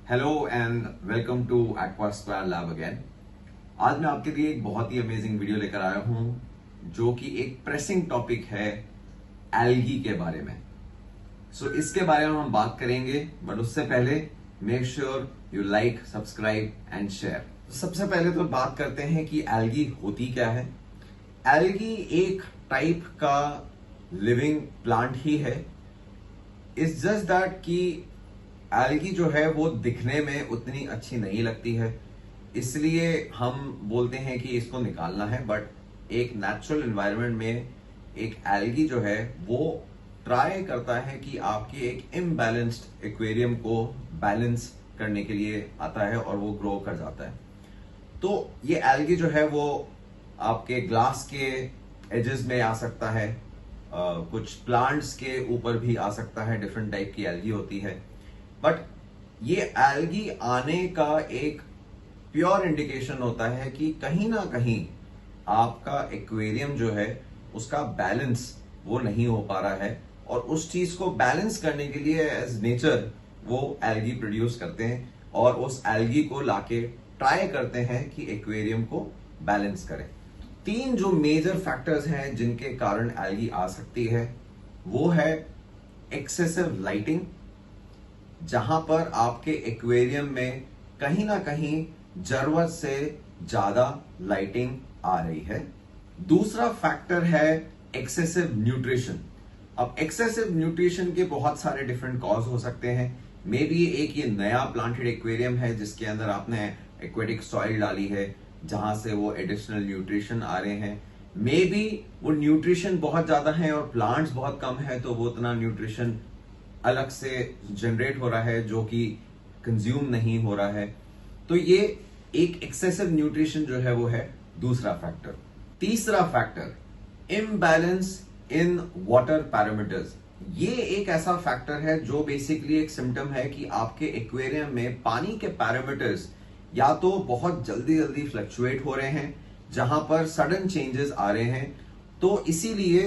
Hello and welcome to Aquasquare lab again. आज मैं आपके लिए एक बहुत ही अमेजिंग वीडियो लेकर आया हूं जो कि एक प्रेसिंग टॉपिक है एल्गी के बारे में। इसके बारे में हम बात करेंगे, बट उससे पहले make sure you like, subscribe and share. सबसे पहले तो बात करते हैं कि एल्गी होती क्या है। एल्गी एक टाइप का लिविंग प्लांट ही है। इट्स जस्ट दैट कि एल्गी जो है वो दिखने में उतनी अच्छी नहीं लगती है, इसलिए हम बोलते हैं कि इसको निकालना है। बट एक नेचुरल एनवायरनमेंट में एक एल्गी जो है वो ट्राई करता है कि आपकी एक इम्बैलेंस्ड एक्वेरियम को बैलेंस करने के लिए आता है और वो ग्रो कर जाता है। तो ये एल्गी जो है वो आपके ग्लास के एजेस में आ सकता है, कुछ प्लांट्स के ऊपर भी आ सकता है। डिफरेंट टाइप की एल्गी होती है, बट ये एल्गी आने का एक प्योर इंडिकेशन होता है कि कहीं ना कहीं आपका एक्वेरियम जो है उसका बैलेंस वो नहीं हो पा रहा है, और उस चीज को बैलेंस करने के लिए एज नेचर वो एल्गी प्रोड्यूस करते हैं और उस एल्गी को लाके ट्राई करते हैं कि एक्वेरियम को बैलेंस करें। तीन जो मेजर फैक्टर्स हैं जिनके कारण एल्गी आ सकती है वो है एक्सेसिव लाइटिंग, जहां पर आपके एक्वेरियम में कहीं ना कहीं जरूरत से ज्यादा लाइटिंग आ रही है। दूसरा फैक्टर है एक्सेसिव न्यूट्रिशन। अब एक्सेसिव न्यूट्रिशन के बहुत सारे डिफरेंट कॉज हो सकते हैं। मे बी एक ये नया प्लांटेड एक्वेरियम है जिसके अंदर आपने एक्वेटिक सॉइल डाली है जहां से वो एडिशनल न्यूट्रिशन आ रहे हैं। मे बी वो न्यूट्रिशन बहुत ज्यादा है और प्लांट्स बहुत कम है, तो वो उतना न्यूट्रिशन अलग से जनरेट हो रहा है जो कि कंज्यूम नहीं हो रहा है। तो ये एक एक्सेसिव न्यूट्रिशन जो है वो है दूसरा फैक्टर। तीसरा factor imbalance in water parameters. ये एक ऐसा फैक्टर है जो बेसिकली एक सिम्टम है कि आपके एक्वेरियम में पानी के पैरामीटर्स या तो बहुत जल्दी जल्दी फ्लक्चुएट हो रहे हैं, जहां पर सडन चेंजेस आ रहे हैं, तो इसीलिए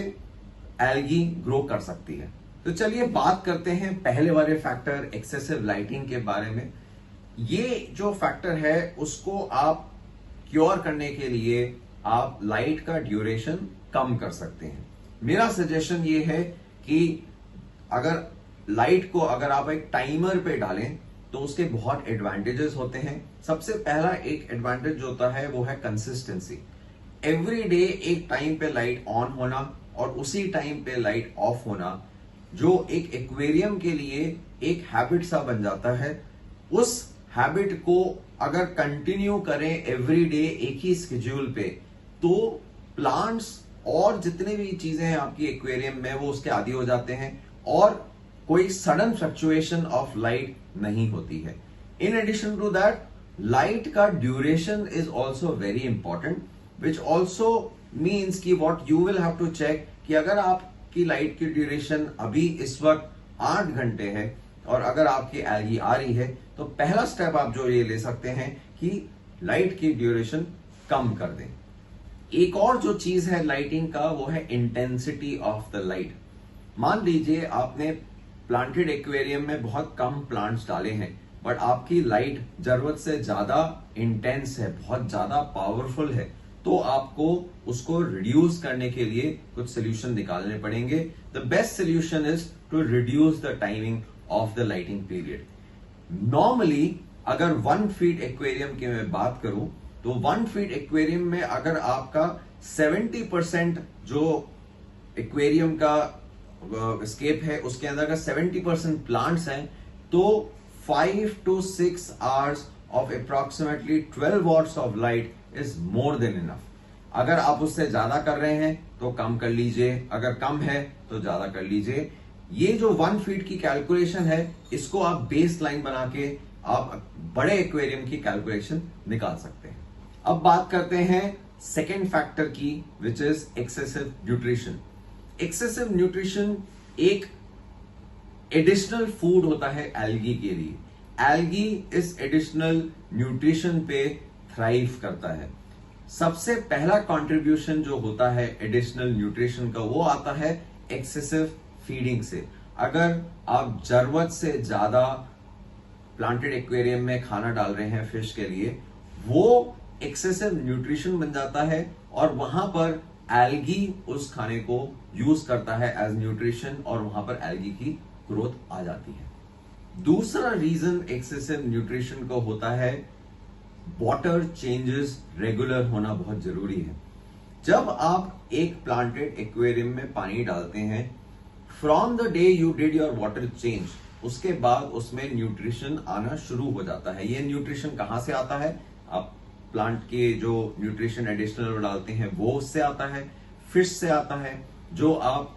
एल्गी ग्रो कर सकती है। तो चलिए बात करते हैं पहले वाले फैक्टर एक्सेसिव लाइटिंग के बारे में। ये जो फैक्टर है उसको आप क्योर करने के लिए आप लाइट का ड्यूरेशन कम कर सकते हैं। मेरा सजेशन ये है कि अगर लाइट को अगर आप एक टाइमर पे डालें तो उसके बहुत एडवांटेजेस होते हैं। सबसे पहला एक एडवांटेज जो होता है वो है कंसिस्टेंसी। एवरी डे एक टाइम पे लाइट ऑन होना और उसी टाइम पे लाइट ऑफ होना, जो एक एक्वेरियम के लिए एक हैबिट सा बन जाता है। उस हैबिट को अगर कंटिन्यू करें एवरी डे एक ही स्केड्यूल पे, तो प्लांट्स और जितने भी चीजें हैं आपकी एक्वेरियम में वो उसके आदी हो जाते हैं और कोई सडन फ्लक्चुएशन ऑफ लाइट नहीं होती है। In addition to that, light का duration is also very important, which also means कि what you will have to check कि अगर आपकी लाइट की ड्यूरेशन अभी इस वक्त 8 घंटे है और अगर आपकी एल्गी आ रही है, तो पहला स्टेप आप जो ये ले सकते हैं कि लाइट की ड्यूरेशन कम कर दें। एक और जो चीज है लाइटिंग का वो है इंटेंसिटी ऑफ द लाइट। मान लीजिए आपने प्लांटेड एक्वेरियम में बहुत कम प्लांट्स डाले हैं, बट आपकी लाइट जरूरत से ज्यादा इंटेंस है, बहुत ज्यादा पावरफुल है, तो आपको उसको रिड्यूस करने के लिए कुछ सोल्यूशन निकालने पड़ेंगे। The best solution is to reduce the timing of the lighting period. Normally अगर 1 फीट एक्वेरियम की मैं बात करूं तो 1 फीट एक्वेरियम में अगर आपका 70% जो एक्वेरियम का स्केप है उसके अंदर का 70% प्लांट्स हैं, तो 5 to 6 hours of approximately 12 watts of light is more than enough। अगर आप उससे ज्यादा कर रहे हैं तो कम कर लीजिए, अगर कम है तो ज्यादा कर लीजिए। ये जो 1 फीट की कैलकुलेशन है इसको आप बेस लाइन बना के आप बड़े एक्वेरियम की कैलकुलेशन निकाल सकते हैं। अब बात करते हैं सेकेंड फैक्टर की, which is excessive nutrition. Excessive nutrition एक एडिशनल फूड होता है एल्गी के लिए। एल्गी इस एडिशनल न्यूट्रिशन पे थ्राइव करता है। सबसे पहला कंट्रीब्यूशन जो होता है एडिशनल न्यूट्रिशन का वो आता है एक्सेसिव फीडिंग से। अगर आप जरूरत से ज्यादा प्लांटेड एक्वेरियम में खाना डाल रहे हैं फिश के लिए, वो एक्सेसिव न्यूट्रिशन बन जाता है और वहां पर एल्गी उस खाने को यूज करता है एज न्यूट्रिशन और वहां पर एल्गी की ग्रोथ आ जाती है। दूसरा रीजन एक्सेसिव न्यूट्रिशन को होता है, वाटर चेंजेस रेगुलर होना बहुत जरूरी है। जब आप एक प्लांटेड एक्वेरियम में पानी डालते हैं, from the day you did your water change, उसके बाद उसमें न्यूट्रिशन आना शुरू हो जाता है। ये न्यूट्रिशन कहां से आता है? आप प्लांट के जो न्यूट्रिशन एडिशनल डालते हैं वो उससे आता है, फिश से आता है, जो आप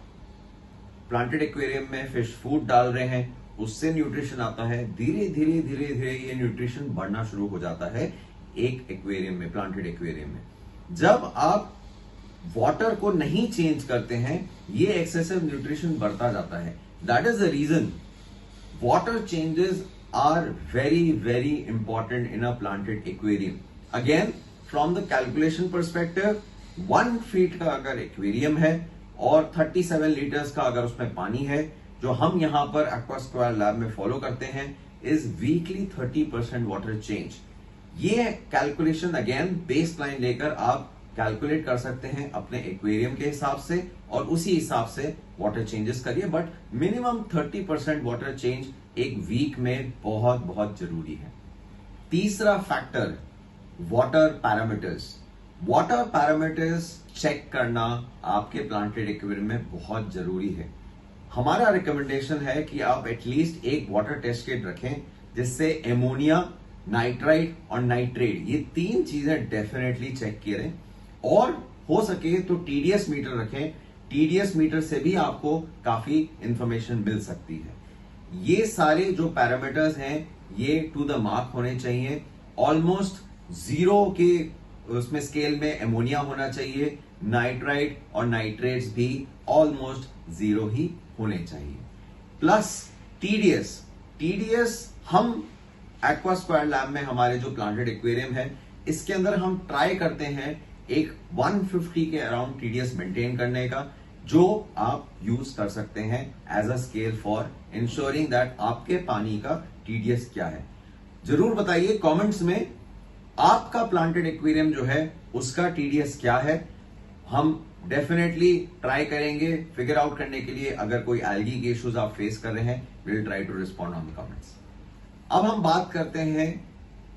प्लांटेड एक्वेरियम में फिश फूड डाल रहे हैं उससे न्यूट्रिशन आता है। धीरे धीरे धीरे धीरे ये न्यूट्रिशन बढ़ना शुरू हो जाता है एक एक्वेरियम में, प्लांटेड एक्वेरियम में। जब आप वाटर को नहीं चेंज करते हैं, ये एक्सेसिव न्यूट्रिशन बढ़ता जाता है। That is the reason water changes are very very important in a planted aquarium. Again, from the calculation perspective, 1 feet का अगर एक्वेरियम है और 37 लीटर्स का अगर उसमें पानी है, जो हम यहां पर एक्वास्क्वायर लैब में फॉलो करते हैं इज वीकली 30% वाटर चेंज। ये कैलकुलेशन अगेन बेस लाइन लेकर आप कैलकुलेट कर सकते हैं अपने एक्वेरियम के हिसाब से और उसी हिसाब से वाटर चेंजेस करिए, बट मिनिमम 30% वाटर चेंज एक वीक में बहुत बहुत जरूरी है। तीसरा factor, water parameters. Water parameters check करना आपके प्लांटेड एक्वेरियम में बहुत जरूरी है। हमारा रिकमेंडेशन है कि आप एटलीस्ट एक वाटर टेस्ट किट रखें जिससे एमोनिया, नाइट्राइट और नाइट्रेट, ये 3 चीजें डेफिनेटली चेक करें और हो सके तो टीडीएस मीटर रखें। टीडीएस मीटर से भी आपको काफी इंफॉर्मेशन मिल सकती है। ये सारे जो पैरामीटर्स हैं ये टू द मार्क होने चाहिए। ऑलमोस्ट 0 के उसमें स्केल में एमोनिया होना चाहिए, नाइट्राइट और नाइट्रेट्स भी ऑलमोस्ट 0 ही होने चाहिए। प्लस टीडीएस हम एक्वास्क्वायर लैब में हमारे जो प्लांटेड एक्वेरियम है इसके अंदर हम ट्राई करते हैं एक 150 के अराउंड टीडीएस मेंटेन करने का, जो आप यूज कर सकते हैं as a scale for ensuring that आपके पानी का टीडीएस क्या है। जरूर बताइए कमेंट्स में आपका प्लांटेड एक्वेरियम जो है उसका टीडीएस क्या है। हम डेफिनेटली ट्राई करेंगे फिगर आउट करने के लिए। अगर कोई एल्गी के इश्यूज आप फेस कर रहे हैं, will try to respond on the comments. अब हम बात करते हैं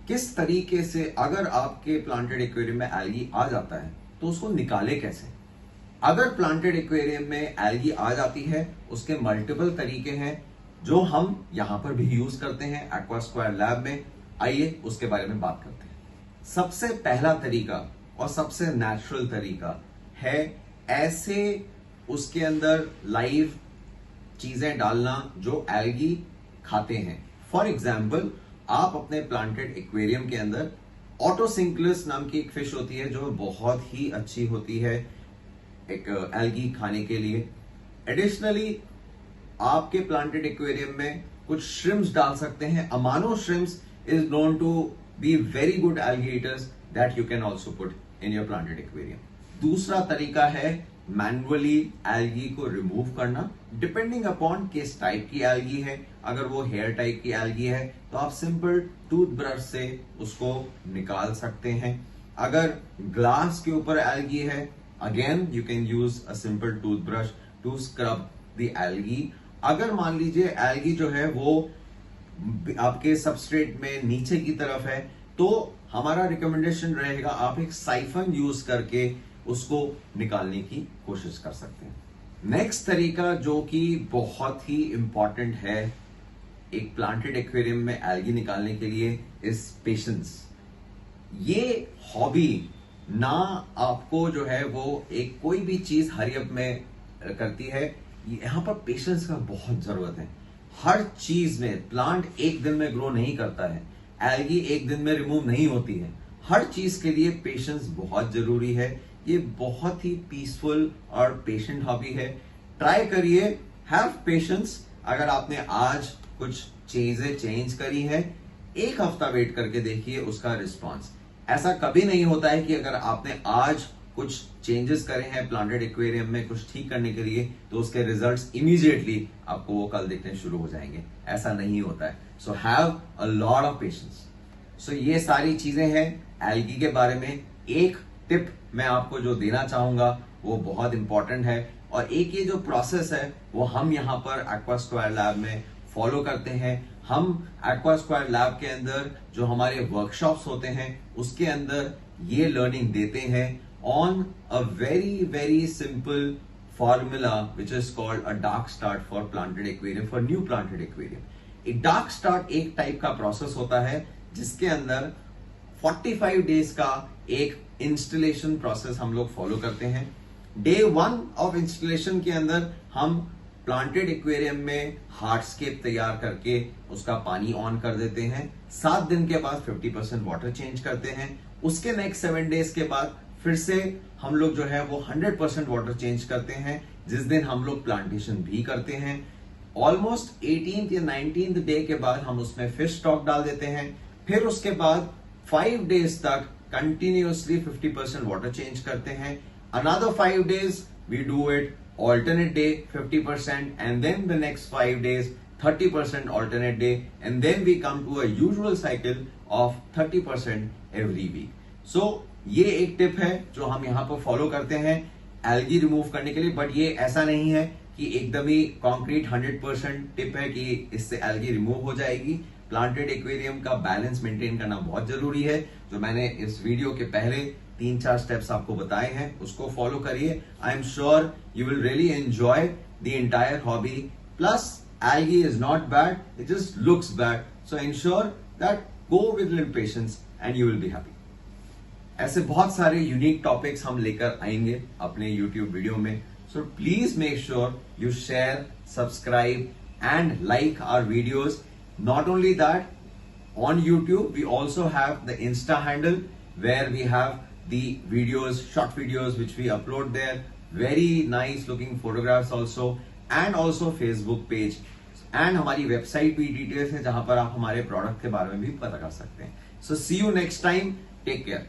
किस तरीके से अगर आपके प्लांटेड एक्वेरियम में एल्गी आ जाता है तो उसको निकाले कैसे। अगर प्लांटेड एक्वेरियम में एल्गी आ जाती है उसके मल्टीपल तरीके हैं जो हम यहां पर भी यूज करते हैं एक्वास्क्वायर लैब में। आइए उसके बारे में बात करते हैं। सबसे पहला तरीका और सबसे नेचुरल तरीका है ऐसे उसके अंदर लाइव चीजें डालना जो एल्गी खाते हैं। फॉर एग्जाम्पल, आप अपने प्लांटेड एक्वेरियम के अंदर ऑटोसिंक्लस नाम की एक फिश होती है जो बहुत ही अच्छी होती है एक एल्गी खाने के लिए। एडिशनली आपके प्लांटेड एक्वेरियम में कुछ श्रिम्स डाल सकते हैं। Amano shrimps is known to be very good algae eaters that you can also put in your planted aquarium. दूसरा तरीका है मैनुअली एल्गी को रिमूव करना, डिपेंडिंग अपॉन किस टाइप की एल्गी है। अगर वो हेयर टाइप की एल्गी है तो आप सिंपल टूथब्रश से उसको निकाल सकते हैं। अगर ग्लास के ऊपर एल्गी है, again you can use a simple toothbrush to scrub the algae. अगर मान लीजिए एल्गी जो है वो आपके सबस्ट्रेट में नीचे की तरफ है तो हमारा रिकमेंडेशन रहेगा आप एक साइफन यूज करके उसको निकालने की कोशिश कर सकते हैं। नेक्स्ट तरीका जो कि बहुत ही इंपॉर्टेंट है एक प्लांटेड एक्वेरियम में एल्गी निकालने के लिए इज पेशेंस। ये हॉबी ना आपको जो है वो एक कोई भी चीज हरी अप में करती है, यहां पर पेशेंस का बहुत जरूरत है। हर चीज में प्लांट एक दिन में ग्रो नहीं करता है, एल्गी एक दिन में रिमूव नहीं होती है। हर चीज के लिए पेशेंस बहुत जरूरी है। ये बहुत ही पीसफुल और पेशेंट हॉबी है। ट्राई करिए, हैव पेशेंस। अगर आपने आज कुछ चीजें चेंज करी है, एक हफ्ता वेट करके देखिए उसका रिस्पॉन्स। ऐसा कभी नहीं होता है कि अगर आपने आज कुछ चेंजेस करे हैं प्लांटेड एक्वेरियम में कुछ ठीक करने के लिए, तो उसके रिजल्ट्स इमीडिएटली आपको वो कल दिखने शुरू हो जाएंगे। ऐसा नहीं होता है। So have a lot of patience. So ये सारी चीजें हैं एल्गी के बारे में। एक टिप मैं आपको जो देना चाहूंगा वो बहुत इंपॉर्टेंट है, और एक ये जो प्रोसेस है वो हम यहाँ पर एक्वास्क्वायर लैब में फॉलो करते हैं। हम एक्वास्क्वायर लैब के अंदर जो हमारे वर्कशॉप्स होते हैं उसके अंदर ये लर्निंग देते हैं on a very very simple formula which is called a dark start for planted aquarium, for new planted aquarium. एक डार्क स्टार्ट एक टाइप का प्रोसेस होता है जिसके अंदर 45 डेज का एक इंस्टॉलेशन प्रोसेस हम लोग फॉलो करते हैं। डे 1 ऑफ इंस्टॉलेशन के अंदर हम प्लांटेड एक्वेरियम में हार्डस्केप तैयार करके उसका पानी ऑन कर देते हैं। 7 दिन के बाद 50% वाटर चेंज करते हैं। उसके नेक्स्ट 7 डेज के बाद फिर से हम लोग जो है वो 100% वाटर चेंज करते हैं, जिस दिन हम लोग प्लांटेशन भी करते हैं। ऑलमोस्ट 18th या 19th डे के बाद हम उसमें फिश स्टॉक डाल देते हैं। फिर उसके बाद 5 डेज तक कंटिन्यूअसली 50% वाटर चेंज करते हैं। Another 5 days we do it alternate day 50%, and then the next 5 days 30% alternate day, and then we come to a usual cycle of 30% every week. So ये एक टिप है जो हम यहाँ पर फॉलो करते हैं एल्गी रिमूव करने के लिए। बट ये ऐसा नहीं है कि एकदम ही कॉन्क्रीट 100% टिप है कि इससे एल्गी रिमूव हो जाएगी। प्लांटेड एक्वेरियम का बैलेंस मेंटेन करना बहुत जरूरी है। जो मैंने इस वीडियो के पहले 3-4 स्टेप्स आपको बताए हैं उसको फॉलो करिए। I am sure you will really enjoy the entire hobby. Plus algae is not bad, it just looks bad. So ensure that go with little patience and you will be happy. ऐसे बहुत सारे unique topics हम लेकर आएंगे अपने YouTube video में। So please make sure you share, subscribe and like our videos. Not only that, on YouTube we also have the Insta handle where we have the videos, short videos which we upload there, very nice looking photographs also, and also Facebook page, and हमारी website भी details है जहां पर आप हमारे product के बारे में भी पता कर सकते हैं। So see you next time, take care.